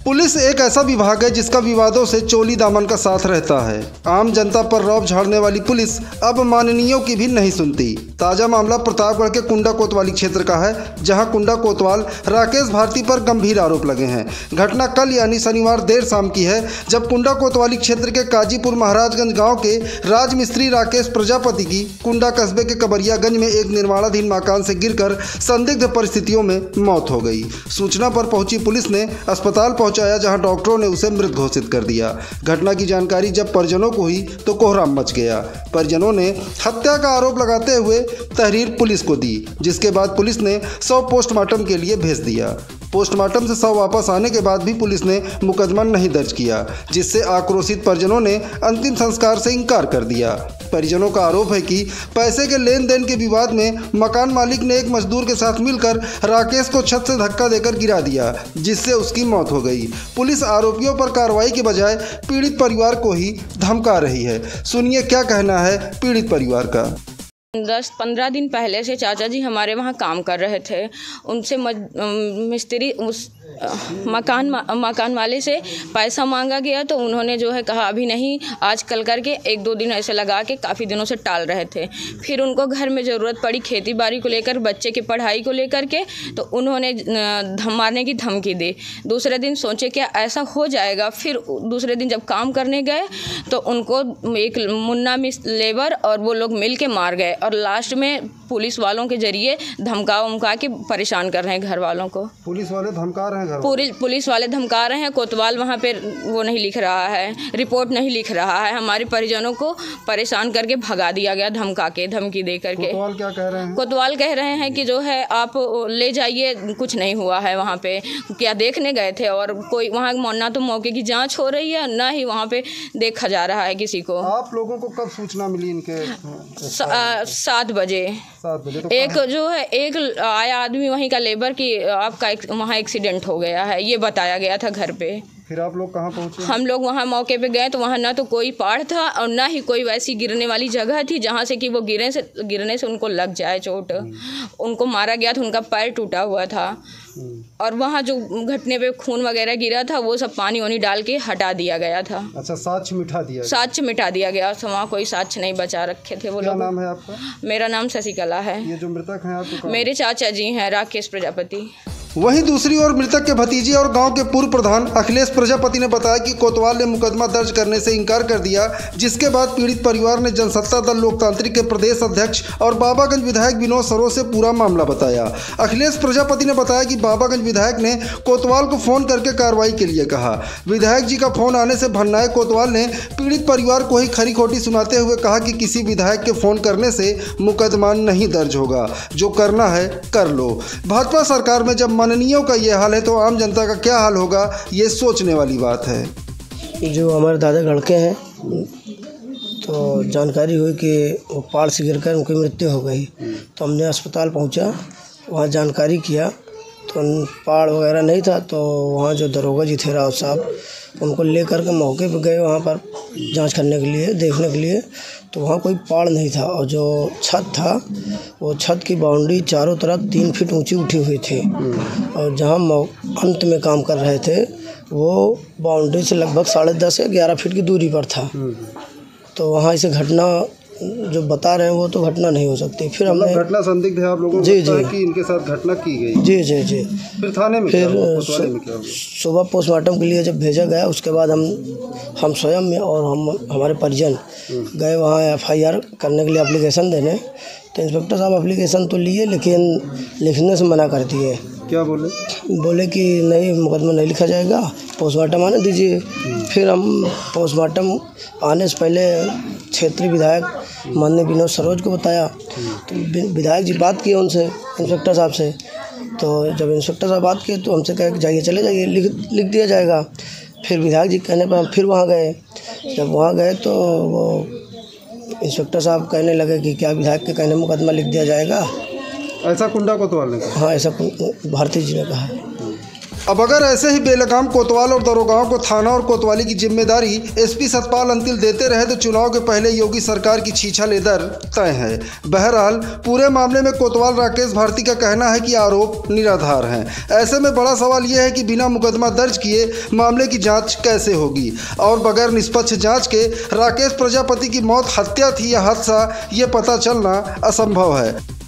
Police एक ऐसा विभाग है जिसका विवादों से चोली दामन का साथ रहता है। आम जनता पर रौब झाड़ने वाली पुलिस अब माननीयों की भी नहीं सुनती। ताजा मामला प्रतापगढ़ के कुंडा कोतवाली क्षेत्र का है, जहां कुंडा कोतवाल राकेश भारती पर गंभीर आरोप लगे हैं। घटना कल यानी शनिवार देर शाम की है, जब कुंडा कोतवाली क्षेत्र के काजीपुर महाराजगंज गाँव के राजमिस्त्री राकेश प्रजापति की कुंडा कस्बे के कबरियागंज में एक निर्माणाधीन मकान से गिरकर संदिग्ध परिस्थितियों में मौत हो गई। सूचना पर पहुंची पुलिस ने अस्पताल पहुंचाया, जहां डॉक्टरों ने उसे मृत घोषित कर दिया। घटना की जानकारी जब परिजनों को हुई तो कोहराम मच गया। परिजनों ने हत्या का आरोप लगाते हुए तहरीर पुलिस को दी, जिसके बाद पुलिस ने शव पोस्टमार्टम के लिए भेज दिया। पोस्टमार्टम से शव वापस आने के बाद भी पुलिस ने मुकदमा नहीं दर्ज किया, जिससे आक्रोशित परिजनों ने अंतिम संस्कार से इनकार कर दिया। परिजनों का आरोप है कि पैसे के लेन देन के विवाद में मकान मालिक ने एक मजदूर के साथ मिलकर राकेश को छत से धक्का देकर गिरा दिया, जिससे उसकी मौत हो गई। पुलिस आरोपियों पर कार्रवाई के बजाय पीड़ित परिवार को ही धमका रही है। सुनिए क्या कहना है पीड़ित परिवार का। 10-15 दिन पहले से चाचा जी हमारे वहाँ काम कर रहे थे। उनसे मिस्त्री उस मकान वाले से पैसा मांगा गया, तो उन्होंने जो है कहा अभी नहीं, आज कल करके 1-2 दिन ऐसे लगा के काफ़ी दिनों से टाल रहे थे। फिर उनको घर में ज़रूरत पड़ी खेती बाड़ी को लेकर, बच्चे की पढ़ाई को लेकर के, तो उन्होंने मारने की धमकी दी। दूसरे दिन सोचे क्या ऐसा हो जाएगा। फिर दूसरे दिन जब काम करने गए तो उनको एक मुन्ना लेबर और वो लोग मिल के मार गए, और लास्ट में पुलिस वालों के जरिए धमका के परेशान कर रहे हैं घर वालों को। पुलिस वाले धमका रहे हैं पुलिस वाले धमका रहे हैं। कोतवाल वहाँ पे वो नहीं लिख रहा है, रिपोर्ट नहीं लिख रहा है। हमारे परिजनों को परेशान करके भगा दिया गया, धमकी दे करके। कोतवाल क्या कह रहे हैं? कोतवाल कह रहे हैं कि जो है आप ले जाइए, कुछ नहीं हुआ है वहाँ पे। क्या देखने गए थे, और कोई वहाँ ना तो मौके की जाँच हो रही है, ना ही वहाँ पे देखा जा रहा है किसी को। आप लोगों को कब सूचना मिली इनके? 7 बजे। तो एक जो है एक आया आदमी वहीं का लेबर की आपका वहाँ एक्सीडेंट हो गया है, ये बताया गया था घर पे। फिर आप लोग कहाँ पहुँचे? हम लोग वहाँ मौके पे गए तो वहाँ ना तो कोई पहाड़ था और ना ही कोई वैसी गिरने वाली जगह थी जहाँ से कि वो गिरने से उनको लग जाए चोट। उनको मारा गया था, उनका पैर टूटा हुआ था, और वहाँ जो घटने पे खून वगैरह गिरा था वो सब पानी वानी डाल के हटा दिया गया था। अच्छा, साक्ष्य मिटा दिया गया। तो वहाँ कोई साक्ष्य नहीं बचा रखे थे वो लोग। क्या नाम है आपका? मेरा नाम शशिकला है। ये जो मृतक हैं आपको? मेरे चाचा जी हैं, राकेश प्रजापति। वहीं दूसरी ओर मृतक के भतीजे और गांव के पूर्व प्रधान अखिलेश प्रजापति ने बताया कि कोतवाल ने मुकदमा दर्ज करने से इनकार कर दिया, जिसके बाद पीड़ित परिवार ने जनसत्ता दल लोकतांत्रिक के प्रदेश अध्यक्ष और बाबागंज विधायक विनोद सरोज से पूरा मामला बताया। अखिलेश प्रजापति ने बताया कि बाबागंज विधायक ने कोतवाल को फोन करके कार्रवाई के लिए कहा। विधायक जी का फोन आने से भन्नाए कोतवाल ने पीड़ित परिवार को ही खरी खोटी सुनाते हुए कहा कि किसी विधायक के फोन करने से मुकदमा नहीं दर्ज होगा, जो करना है कर लो। भाजपा सरकार में जब माननीयों का ये हाल है तो आम जनता का क्या हाल होगा, ये सोचने वाली बात है। जो हमारे दादा लड़के हैं, तो जानकारी हुई कि वो पहाड़ से गिरकर उनकी मृत्यु हो गई, तो हमने अस्पताल पहुंचा, वहाँ जानकारी किया तो पहाड़ वगैरह नहीं था। तो वहाँ जो दरोगा जी थे राव साहब, उनको ले कर के मौके पर गए वहाँ पर जांच करने के लिए, देखने के लिए, तो वहाँ कोई पहाड़ नहीं था। और जो छत था, वो छत की बाउंड्री चारों तरफ 3 फीट ऊंची उठी हुई थी, और जहाँ अंत में काम कर रहे थे वो बाउंड्री से लगभग 10.5 से 11 फीट की दूरी पर था। तो वहाँ इसे घटना जो बता रहे हैं वो तो घटना नहीं हो सकती। फिर हमने घटना संदिग्ध है आप लोगों को कि इनके साथ घटना की गई। जी। फिर थाने में सुबह पोस्टमार्टम के लिए जब भेजा गया, उसके बाद हम स्वयं और हमारे परिजन गए वहाँ FIR करने के लिए एप्लीकेशन देने। तो इंस्पेक्टर साहब एप्लीकेशन तो लिए, लेकिन लिखने से मना कर दिए। क्या बोले? बोले कि नहीं, मुकदमा नहीं लिखा जाएगा, पोस्टमार्टम आने दीजिए। फिर हम पोस्टमार्टम आने से पहले क्षेत्रीय विधायक माननीय विनोद सरोज को बताया, तो विधायक जी बात किए उनसे, इंस्पेक्टर साहब से। तो जब इंस्पेक्टर साहब बात किए तो हमसे कहे कि जाइए, चले जाइए, लिख दिया जाएगा। फिर विधायक जी कहने पर हम फिर वहाँ गए। जब वहाँ गए तो वो इंस्पेक्टर साहब कहने लगे कि क्या विधायक के कहने मुकदमा लिख दिया जाएगा। ऐसा कुंडा कोतवाल ने कहा? हाँ, ऐसा भारती जी ने कहा। अब अगर ऐसे ही बेलगाम कोतवाल और दरोगाओं को थाना और कोतवाली की जिम्मेदारी एसपी सतपाल अंतिल देते रहे तो चुनाव के पहले योगी सरकार की छीछा लेदर तय है। बहरहाल पूरे मामले में कोतवाल राकेश भारती का कहना है कि आरोप निराधार हैं। ऐसे में बड़ा सवाल यह है कि बिना मुकदमा दर्ज किए मामले की जांच कैसे होगी और बगैर निष्पक्ष जांच के राकेश प्रजापति की मौत हत्या थी या हादसा ये पता चलना असंभव है।